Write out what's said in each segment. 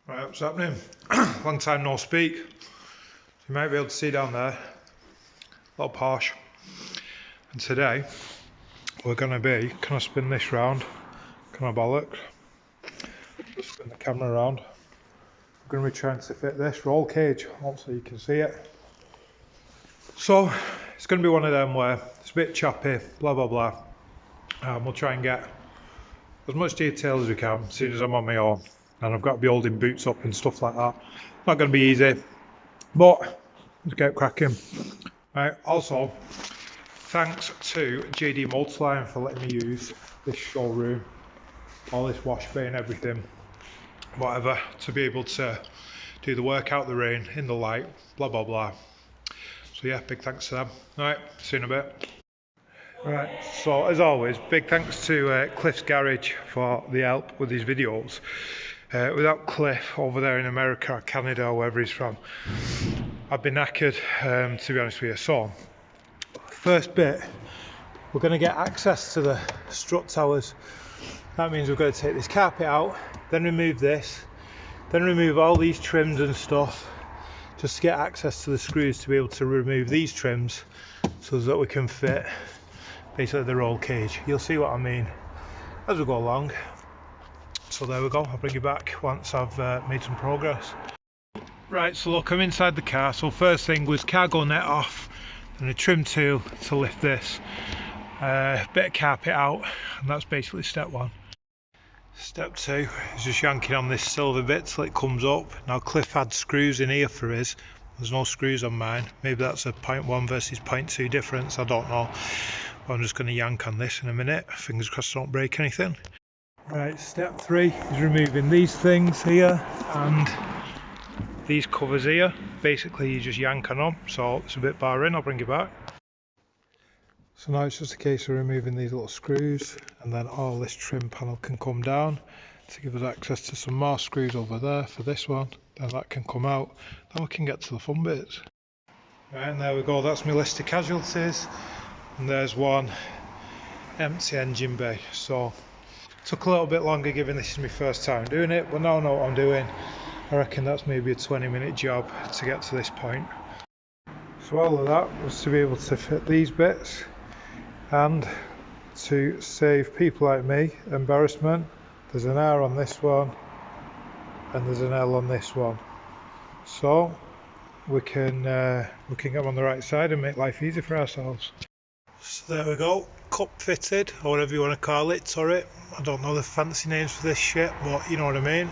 Right, what's happening? Long time no speak. You might be able to see down there, little Porsche. And today, we're going to be, can I spin this round? Can I bollocks? Spin the camera around. We're going to be trying to fit this roll cage, hopefully you can see it. So, it's going to be one of them where it's a bit choppy, blah blah blah. We'll try and get as much detail as we can, seeing as I'm on my own. And I've got to be holding boots up and stuff like that. Not going to be easy, but let's get cracking. Right, also, thanks to JD Multiline for letting me use this showroom, all this wash bay and everything, whatever, to be able to do the work out the rain, in the light, blah blah blah. So yeah, big thanks to them. Alright, see you in a bit. Right, so as always, big thanks to Cliff's Garage for the help with these videos. Without Cliff over there in America or Canada or wherever he's from, I'd be knackered, to be honest with you. So, first bit, we're going to get access to the strut towers. That means we're going to take this carpet out, then remove this, then remove all these trims and stuff, just to get access to the screws to be able to remove these trims so that we can fit basically the roll cage. You'll see what I mean as we go along. So there we go, I'll bring you back once I've made some progress. Right, so look, I'm inside the car. So first thing was cargo net off and a trim tool to lift this. Bit of carpet out, and that's basically step one. Step two is just yanking on this silver bit till it comes up. Now Cliff had screws in here for his. There's no screws on mine. Maybe that's a 0.1 versus 0.2 difference, I don't know. But I'm just going to yank on this in a minute. Fingers crossed I don't break anything. Right, step three is removing these things here and these covers here. Basically you just yank on them, so it's a bit barren. I'll bring you back. So now it's just a case of removing these little screws, and then all this trim panel can come down to give us access to some more screws over there for this one. Then that can come out, then we can get to the fun bits. Right, and there we go, that's my list of casualties, and there's one empty engine bay. So took a little bit longer given this is my first time doing it, but now I know what I'm doing. I reckon that's maybe a 20-minute job to get to this point. So all of that was to be able to fit these bits and to save people like me embarrassment. There's an R on this one and there's an L on this one. So we can get them on the right side and make life easy for ourselves. So there we go, cup fitted, or whatever you want to call it, turret. I don't know the fancy names for this shit, but you know what I mean.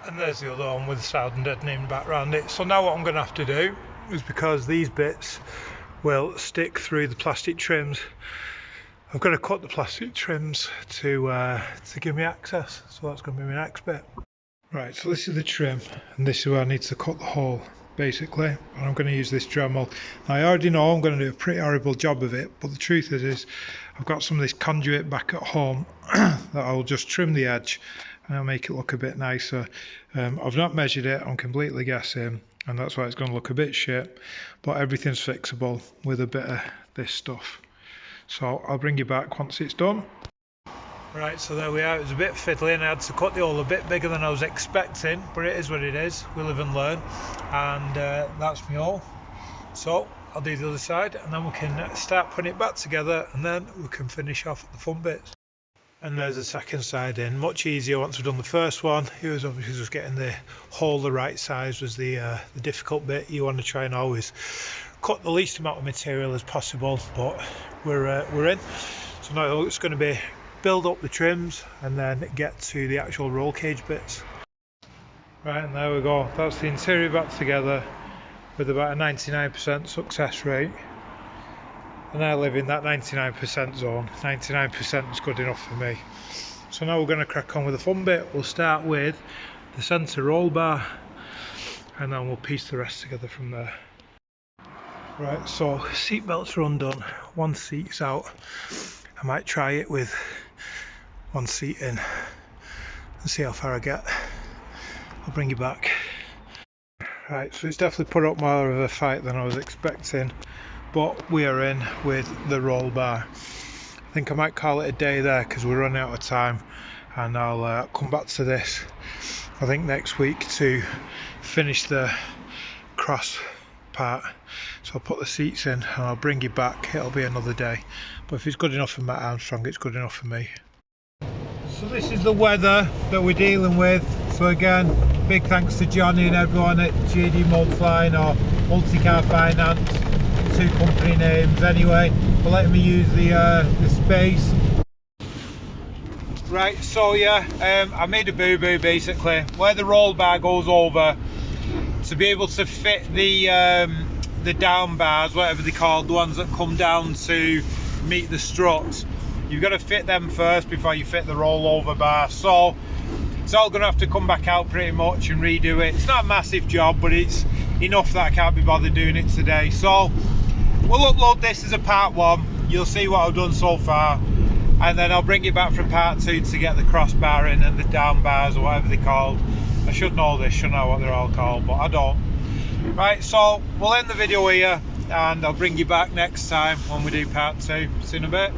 And there's the other one with the sound deadening back around it. So now what I'm going to have to do is, because these bits will stick through the plastic trims, I've got to cut the plastic trims to give me access. So that's going to be my next bit. Right, so this is the trim, and this is where I need to cut the hole, basically. And I'm going to use this Dremel. Now, I already know I'm going to do a pretty horrible job of it, but the truth is I've got some of this conduit back at home that I'll just trim the edge and I'll make it look a bit nicer. I've not measured it, I'm completely guessing, and that's why it's going to look a bit shit, but everything's fixable with a bit of this stuff. So I'll bring you back once it's done. Right, so there we are. It was a bit fiddly and I had to cut the hole a bit bigger than I was expecting, but it is what it is. We live and learn, and that's me all. So I'll do the other side and then we can start putting it back together, and then we can finish off the fun bits. And there's the second side in, much easier once we've done the first one. It was obviously just getting the hole the right size was the difficult bit. You want to try and always cut the least amount of material as possible, but we're in. So now it's going to be build up the trims and then get to the actual roll cage bits. Right, and there we go. That's the interior back together with about a 99% success rate. And I live in that 99% zone. 99% is good enough for me. So now we're going to crack on with the fun bit. We'll start with the centre roll bar and then we'll piece the rest together from there. Right, so seat belts are undone, one seat's out. I might try it with one seat in and see how far I get. I'll bring you back. Right, so it's definitely put up more of a fight than I was expecting, but we are in with the roll bar. I think I might call it a day there because we're running out of time, and I'll come back to this I think next week to finish the cross part. So I'll put the seats in and I'll bring you back. It'll be another day, but if it's good enough for Matt Armstrong, it's good enough for me. So this is the weather that we're dealing with. So again, big thanks to Johnny and everyone at GD Multifine or Multicar Finance, 2 company names anyway, for letting me use the space. Right, so yeah, I made a boo-boo basically. Where the roll bar goes over, to be able to fit the down bars, whatever they're called, the ones that come down to meet the struts, you've got to fit them first before you fit the rollover bar. So it's all going to have to come back out pretty much and redo it. It's not a massive job, but it's enough that I can't be bothered doing it today. So we'll upload this as a part 1. You'll see what I've done so far, and then I'll bring it back for part 2 to get the crossbar in and the down bars or whatever they're called. I should know this, should know what they're all called, but I don't. Right, so we'll end the video here and I'll bring you back next time when we do part 2. See you in a bit.